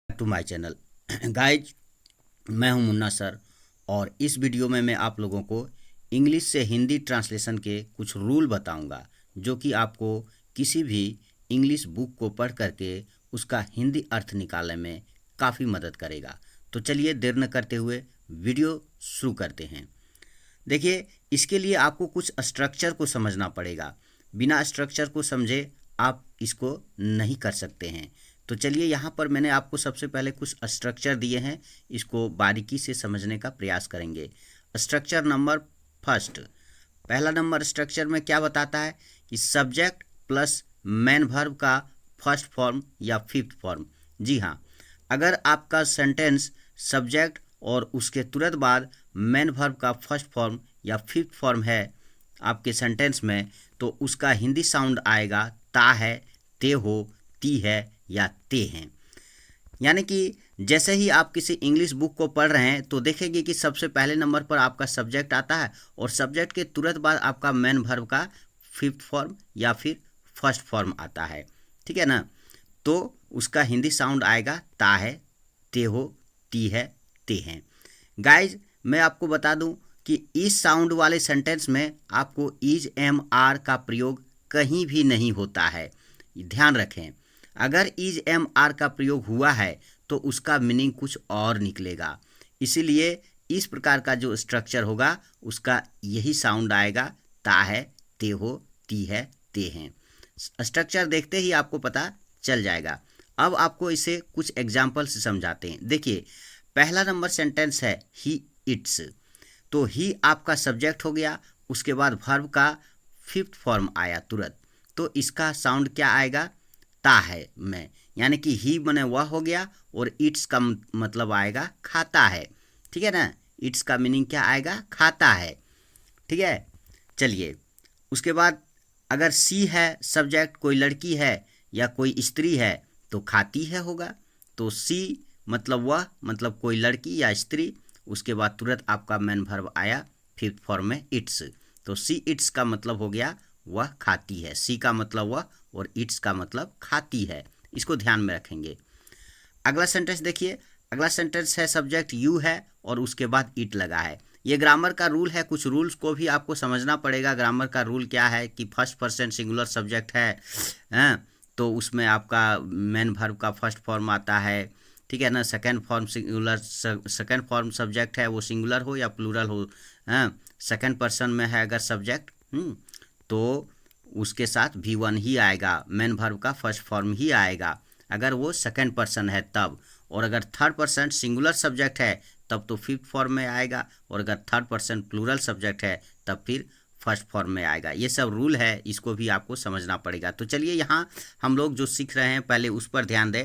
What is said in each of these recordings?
To my channel guys, मैं हूं Munna sir. और इस वीडियो में मैं आप लोगों को इंग्लिश से हिंदी ट्रांसलेशन के कुछ रूल बताऊंगा, जो कि आपको किसी भी इंग्लिश बुक को पढ़ करके उसका हिंदी अर्थ निकालने में काफ़ी मदद करेगा। तो चलिए देर न करते हुए वीडियो शुरू करते हैं। देखिए, इसके लिए आपको कुछ स्ट्रक्चर को समझना पड़ेगा। बिना स्ट्रक्चर को समझे आप इसको नहीं कर सकते हैं। तो चलिए, यहाँ पर मैंने आपको सबसे पहले कुछ स्ट्रक्चर दिए हैं, इसको बारीकी से समझने का प्रयास करेंगे। स्ट्रक्चर नंबर फर्स्ट, पहला नंबर स्ट्रक्चर में क्या बताता है कि सब्जेक्ट प्लस मेन वर्ब का फर्स्ट फॉर्म या फिफ्थ फॉर्म। जी हाँ, अगर आपका सेंटेंस सब्जेक्ट और उसके तुरंत बाद मेन वर्ब का फर्स्ट फॉर्म या फिफ्थ फॉर्म है आपके सेंटेंस में, तो उसका हिंदी साउंड आएगा ता है, ते हो, ती है या ते हैं। यानी कि जैसे ही आप किसी इंग्लिश बुक को पढ़ रहे हैं तो देखेंगे कि सबसे पहले नंबर पर आपका सब्जेक्ट आता है और सब्जेक्ट के तुरंत बाद आपका मेन वर्ब का फिफ्थ फॉर्म या फिर फर्स्ट फॉर्म आता है। ठीक है ना? तो उसका हिंदी साउंड आएगा ता है, ते हो, ती है, ते हैं। गाइज, मैं आपको बता दूं कि इस साउंड वाले सेंटेंस में आपको इज एम आर का प्रयोग कहीं भी नहीं होता है। ध्यान रखें, अगर इज एम आर का प्रयोग हुआ है तो उसका मीनिंग कुछ और निकलेगा। इसीलिए इस प्रकार का जो स्ट्रक्चर होगा उसका यही साउंड आएगा ता है, ते हो, ती है, ते हैं। स्ट्रक्चर देखते ही आपको पता चल जाएगा। अब आपको इसे कुछ एग्जाम्पल से समझाते हैं। देखिए, पहला नंबर सेंटेंस है ही इट्स। तो ही आपका सब्जेक्ट हो गया, उसके बाद वर्ब का फिफ्थ फॉर्म आया तुरंत, तो इसका साउंड क्या आएगा? ता है में, यानी कि ही बने वह हो गया और इट्स का मतलब आएगा खाता है। ठीक है ना? इट्स का मीनिंग क्या आएगा? खाता है। ठीक है, चलिए उसके बाद अगर सी है सब्जेक्ट, कोई लड़की है या कोई स्त्री है तो खाती है होगा। तो सी मतलब वह, मतलब कोई लड़की या स्त्री, उसके बाद तुरंत आपका मेन वर्ब आया फिफ्थ फॉर्म में इट्स। तो सी इट्स का मतलब हो गया वह खाती है। सी का मतलब वह और इट्स का मतलब खाती है। इसको ध्यान में रखेंगे। अगला सेंटेंस देखिए, अगला सेंटेंस है सब्जेक्ट यू है और उसके बाद इट लगा है। ये ग्रामर का रूल है, कुछ रूल्स को भी आपको समझना पड़ेगा। ग्रामर का रूल क्या है कि फर्स्ट पर्सन सिंगुलर सब्जेक्ट है तो उसमें आपका मेन वर्ब का फर्स्ट फॉर्म आता है। ठीक है ना? Second form singular, second form subject है वो सिंगुलर हो या प्लूरल हो, सेकंड पर्सन में है अगर सब्जेक्ट तो उसके साथ भी वन ही आएगा, मेन वर्ब का फर्स्ट फॉर्म ही आएगा अगर वो सेकंड पर्सन है तब। और अगर थर्ड पर्सन सिंगुलर सब्जेक्ट है तब तो फिफ्थ फॉर्म में आएगा, और अगर थर्ड पर्सन प्लूरल सब्जेक्ट है तब फिर फर्स्ट फॉर्म में आएगा। ये सब रूल है, इसको भी आपको समझना पड़ेगा। तो चलिए, यहाँ हम लोग जो सीख रहे हैं पहले उस पर ध्यान दें।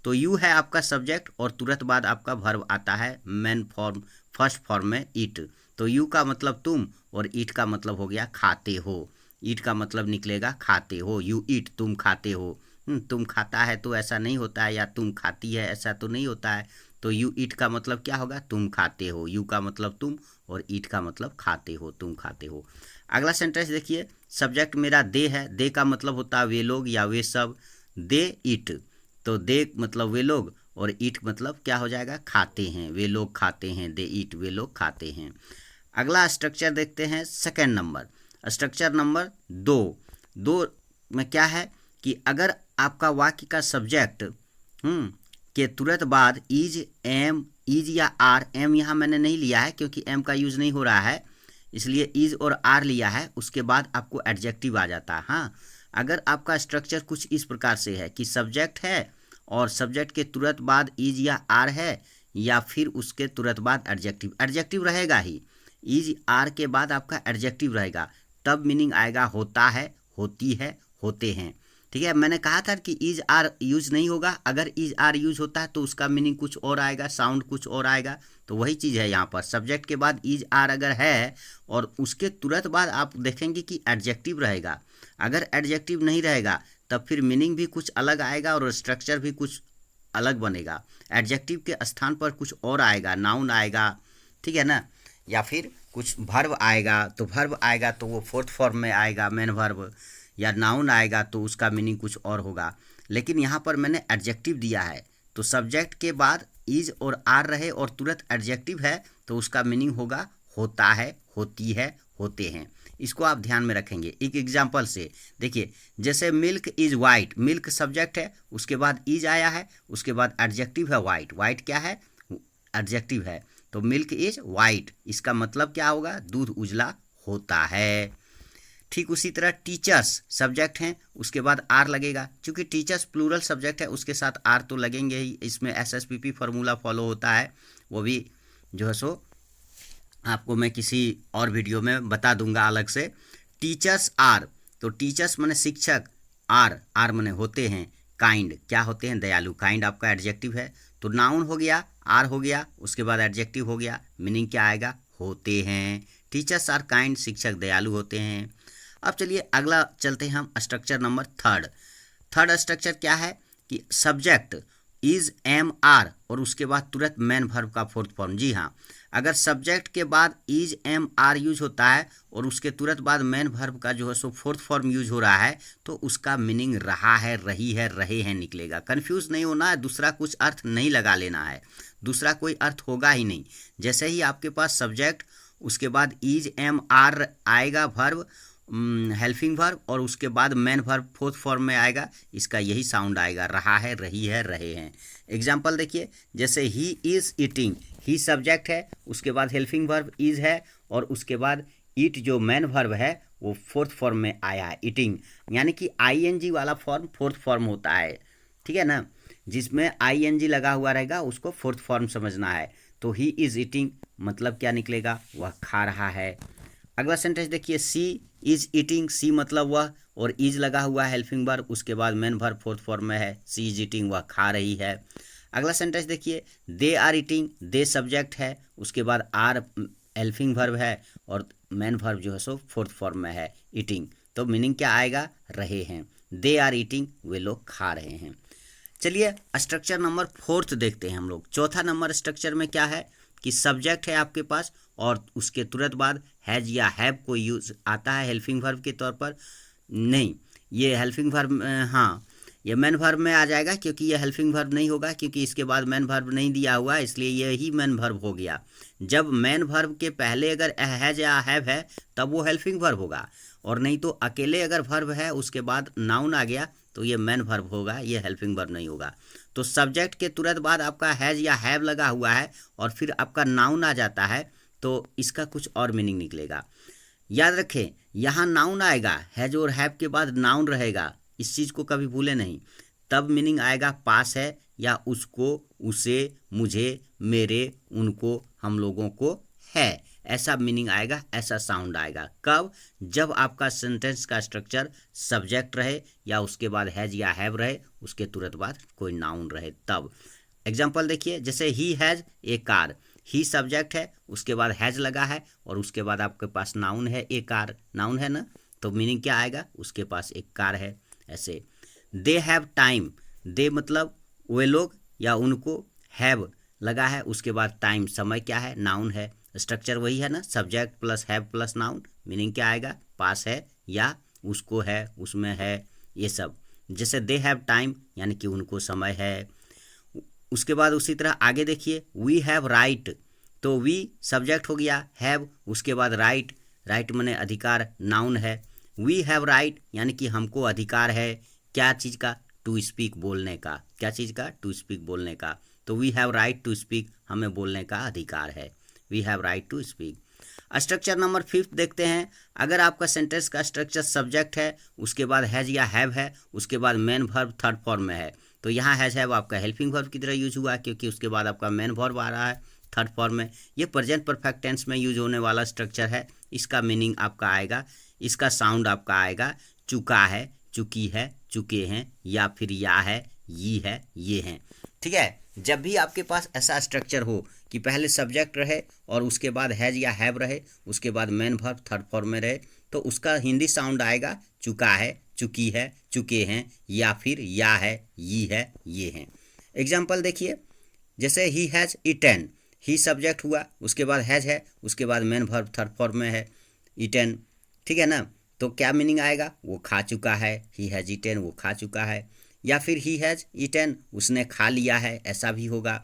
तो यू है आपका सब्जेक्ट और तुरंत बाद आपका वर्ब आता है मेन फॉर्म फर्स्ट फॉर्म में इट। तो यू का मतलब तुम और ईट का मतलब हो गया खाते हो। ईट का मतलब निकलेगा खाते हो। यू ईट, तुम खाते हो। तुम खाता है तो ऐसा नहीं होता है, या तुम खाती है ऐसा तो नहीं होता है। तो यू ईट का मतलब क्या होगा? तुम खाते हो। यू का मतलब तुम और ईट का मतलब खाते हो, तुम खाते हो। अगला सेंटेंस देखिए, सब्जेक्ट मेरा दे है। दे का मतलब होता है वे लोग या वे सब। दे ईट, तो दे मतलब वे लोग और ईट मतलब क्या हो जाएगा? खाते हैं, वे लोग खाते हैं। दे ईट, वे लोग खाते हैं। अगला स्ट्रक्चर देखते हैं, सेकेंड नंबर स्ट्रक्चर नंबर दो। दो में क्या है कि अगर आपका वाक्य का सब्जेक्ट के तुरंत बाद इज, एम, इज या आर, एम यहाँ मैंने नहीं लिया है क्योंकि एम का यूज़ नहीं हो रहा है, इसलिए इज और आर लिया है। उसके बाद आपको एडजेक्टिव आ जाता है। हाँ, अगर आपका स्ट्रक्चर कुछ इस प्रकार से है कि सब्जेक्ट है और सब्जेक्ट के तुरंत बाद इज या आर है, या फिर उसके तुरंत बाद एडजेक्टिव, एडजेक्टिव रहेगा ही। इज आर के बाद आपका एडजेक्टिव रहेगा, तब मीनिंग आएगा होता है, होती है, होते हैं। ठीक है, मैंने कहा था कि इज आर यूज नहीं होगा। अगर इज आर यूज होता है तो उसका मीनिंग कुछ और आएगा, साउंड कुछ और आएगा। तो वही चीज़ है यहाँ पर, सब्जेक्ट के बाद इज आर अगर है और उसके तुरंत बाद आप देखेंगे कि एडजेक्टिव रहेगा। अगर एडजेक्टिव नहीं रहेगा तब फिर मीनिंग भी कुछ अलग आएगा और स्ट्रक्चर भी कुछ अलग बनेगा। एडजेक्टिव के स्थान पर कुछ और आएगा, नाउन आएगा। ठीक है ना? या फिर कुछ वर्ब आएगा, तो वर्ब आएगा तो वो फोर्थ फॉर्म में आएगा मेन वर्ब, या नाउन आएगा तो उसका मीनिंग कुछ और होगा। लेकिन यहाँ पर मैंने एडजेक्टिव दिया है तो सब्जेक्ट के बाद इज और आर रहे और तुरंत एडजेक्टिव है तो उसका मीनिंग होगा होता है, होती है, होते हैं। इसको आप ध्यान में रखेंगे। एक एग्जांपल से देखिए, जैसे milk is white, milk subject है, उसके बाद इज आया है, उसके बाद एडजेक्टिव है वाइट। वाइट क्या है? एडजेक्टिव है। तो मिल्क इज वाइट, इसका मतलब क्या होगा? दूध उजला होता है। ठीक उसी तरह टीचर्स सब्जेक्ट हैं, उसके बाद आर लगेगा। क्योंकि टीचर्स प्लूरल सब्जेक्ट है, उसके साथ आर तो लगेंगे ही। इसमें SSPP फार्मूला फॉलो होता है, वो भी जो है सो आपको मैं किसी और वीडियो में बता दूंगा अलग से। टीचर्स आर, तो टीचर्स माने शिक्षक, आर माने होते हैं, काइंड क्या होते हैं? दयालु। काइंड आपका एडजेक्टिव है, तो नाउन हो गया, आर हो गया, उसके बाद एडजेक्टिव हो गया, मीनिंग क्या आएगा? होते हैं। टीचर्स आर काइंड, शिक्षक दयालु होते हैं। अब चलिए अगला चलते हैं हम स्ट्रक्चर नंबर थर्ड स्ट्रक्चर क्या है कि सब्जेक्ट इज एम आर और उसके बाद तुरंत मैन वर्ब का फोर्थ फॉर्म। जी हाँ, अगर सब्जेक्ट के बाद इज एम आर यूज होता है और उसके तुरंत बाद मैन वर्ब का जो है सो फोर्थ फॉर्म यूज हो रहा है तो उसका मीनिंग रहा है, रही है, रहे हैं निकलेगा। कंफ्यूज नहीं होना है, दूसरा कुछ अर्थ नहीं लगा लेना है, दूसरा कोई अर्थ होगा ही नहीं। जैसे ही आपके पास सब्जेक्ट, उसके बाद इज एम आर आएगा वर्ब, हेल्पिंग वर्ब, और उसके बाद मेन वर्ब फोर्थ फॉर्म में आएगा, इसका यही साउंड आएगा, रहा है, रही है, रहे हैं। एग्जाम्पल देखिए, जैसे he is eating, he subject है, उसके बाद हेल्पिंग वर्ब इज है और उसके बाद ईट जो मेन वर्ब है वो फोर्थ फॉर्म में आया है, ईटिंग। यानी कि ING वाला फॉर्म फोर्थ फॉर्म होता है, ठीक है ना। जिसमें ING लगा हुआ रहेगा उसको फोर्थ फॉर्म समझना है। तो ही इज ईटिंग मतलब क्या निकलेगा? वह खा रहा है। अगला सेंटेंस देखिए, सी इज ईटिंग, सी मतलब वह, और इज लगा हुआ है हेल्पिंग वर्ब, उसके बाद मेन वर्ब फोर्थ फॉर्म में है, सी इज ईटिंग, वह खा रही है। अगला सेंटेंस देखिए, they are eating, they subject है, उसके बाद आर हेल्पिंग वर्ब है और मेन वर्ब जो है सो फोर्थ फॉर्म में है, ईटिंग। तो मीनिंग क्या आएगा? रहे हैं। दे आर ईटिंग, वे लोग खा रहे हैं। चलिए स्ट्रक्चर नंबर फोर्थ देखते हैं हम लोग। चौथा नंबर स्ट्रक्चर में क्या है कि सब्जेक्ट है आपके पास और उसके तुरंत बाद हैज या हैव को यूज आता है हेल्पिंग वर्ब के तौर पर। नहीं, ये हेल्पिंग वर्ब, हाँ ये मैन वर्ब में आ जाएगा क्योंकि ये हेल्पिंग वर्ब नहीं होगा, क्योंकि इसके बाद मैन वर्ब नहीं दिया हुआ, इसलिए ये ही मैन वर्ब हो गया। जब मैन वर्ब के पहले अगर हैज या हैव है तब वो हेल्पिंग वर्ब होगा, और नहीं तो अकेले अगर वर्ब है उसके बाद नाउन आ गया तो ये मैन वर्ब होगा, ये हेल्पिंग वर्ब नहीं होगा। तो सब्जेक्ट के तुरंत बाद आपका हैज या हैव लगा हुआ है और फिर आपका नाउन आ जाता है तो इसका कुछ और मीनिंग निकलेगा। याद रखें, यहाँ नाउन आएगा, हैज और हैव के बाद नाउन रहेगा, इस चीज़ को कभी भूले नहीं। तब मीनिंग आएगा पास है या उसको, उसे, मुझे, मेरे, उनको, हम लोगों को, है, ऐसा मीनिंग आएगा, ऐसा साउंड आएगा। कब? जब आपका सेंटेंस का स्ट्रक्चर सब्जेक्ट रहे या उसके बाद हैज या हैव रहे, उसके तुरंत बाद कोई नाउन रहे तब। एग्जाम्पल देखिए, जैसे he has a car, he subject है, उसके बाद हैज़ लगा है और उसके बाद आपके पास नाउन है, ए कार, नाउन है ना, तो मीनिंग क्या आएगा? उसके पास एक कार है। ऐसे दे हैव टाइम, दे मतलब वे लोग या उनको, हैव लगा है, उसके बाद टाइम समय क्या है? नाउन है। स्ट्रक्चर वही है ना, subject plus have plus noun, meaning क्या आएगा? पास है या उसको है, उसमें है, ये सब। जैसे दे हैव टाइम यानी कि उनको समय है। उसके बाद उसी तरह आगे देखिए, वी हैव राइट, तो वी सब्जेक्ट हो गया, हैव उसके बाद राइट, राइट माने अधिकार, नाउन है। वी हैव राइट यानी कि हमको अधिकार है, क्या चीज़ का? टू स्पीक, बोलने का। क्या चीज़ का? टू स्पीक, बोलने का। तो we have right to speak, हमें बोलने का अधिकार है, we have right to speak. Structure number 5 देखते हैं। अगर आपका सेंटेंस का स्ट्रक्चर सब्जेक्ट है, उसके बाद हैज या हैव है, उसके बाद मेन वर्ब थर्ड फॉर्म में है, तो यहाँ हैज हैव आपका हेल्पिंग वर्ब की तरह यूज हुआ क्योंकि उसके बाद आपका मेन वर्ब आ रहा है थर्ड फॉर्म में। ये प्रेजेंट परफेक्ट टेंस में यूज होने वाला स्ट्रक्चर है। इसका मीनिंग आपका आएगा, इसका साउंड आपका आएगा, चुका है, चुकी है, चुके हैं, या फिर या है, ये हैं। ठीक है, जब भी आपके पास ऐसा स्ट्रक्चर हो कि पहले सब्जेक्ट रहे और उसके बाद हैज या हैव रहे, उसके बाद मेन वर्ब थर्ड फॉर्म में रहे, तो उसका हिंदी साउंड आएगा चुका है, चुकी है, चुके हैं, या फिर या है, ये हैं। एग्जाम्पल देखिए, जैसे he has eaten, he subject हुआ, उसके बाद हैज़ है, उसके बाद मेन वर्ब थर्ड फॉर्म में है, ईटन। ठीक है ना, तो क्या मीनिंग आएगा? वो खा चुका है, ही हैज़ ईटन, वो खा चुका है। या फिर ही हैज़ ईटन, उसने खा लिया है, ऐसा भी होगा।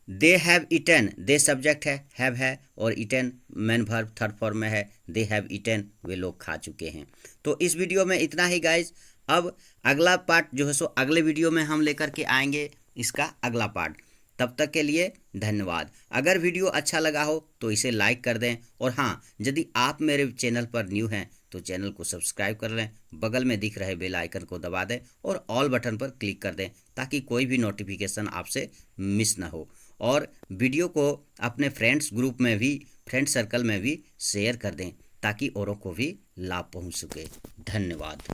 They have eaten, they subject है, हैव है, और eaten main verb third form में है, दे हैव ईटन, वे लोग खा चुके हैं। तो इस वीडियो में इतना ही गाइज। अब अगला पार्ट जो है सो अगले वीडियो में हम लेकर के आएंगे इसका अगला पार्ट। तब तक के लिए धन्यवाद। अगर वीडियो अच्छा लगा हो तो इसे लाइक कर दें, और हाँ, यदि आप मेरे चैनल पर न्यू हैं तो चैनल को सब्सक्राइब कर लें, बगल में दिख रहे बेल आइकन को दबा दें और ऑल बटन पर क्लिक कर दें ताकि कोई भी नोटिफिकेशन आपसे मिस ना हो। और वीडियो को अपने फ्रेंड्स ग्रुप में भी, फ्रेंड सर्कल में भी शेयर कर दें ताकि औरों को भी लाभ पहुंच सके। धन्यवाद।